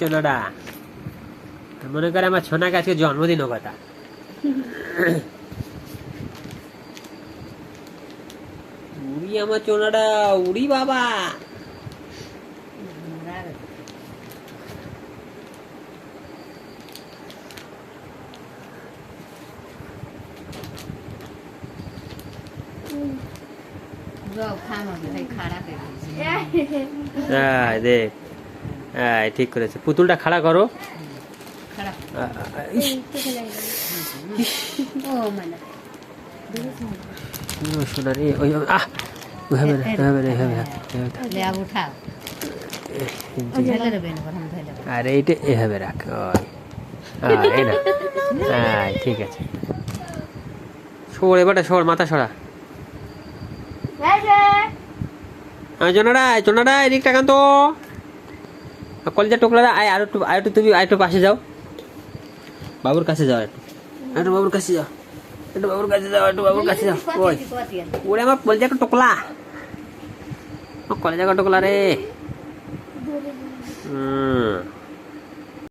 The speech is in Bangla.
চোনাটা মনে করে আমার ছোনাকে আজকে জন্মদিন কথা। উড়ি আমার চোনাটা, উড়ি বাবা। দেখ ঠিক করেছে, পুতুলটা খাড়া করো। শোনা রে ওই হবে না, হবে না, হবে না। আরে এইটা এভাবে রাখ, এই না। ঠিক আছে, সর এবারটা, সর মাথা সরা। চোনারা এদিকটা কান তো, কলেজের টোকলারা আয়, আর একটু তুমি আর একটু পাশে যাও, বাবুর কাছে যাও, একটু বাবুর কাছে যাও, একটু বাবুর কাছে যাও, একটু বাবুর কাছে যাও। ওই ওরে আমার কলেজে একটা টোকলা, কলেজে একটা টোকলা রে।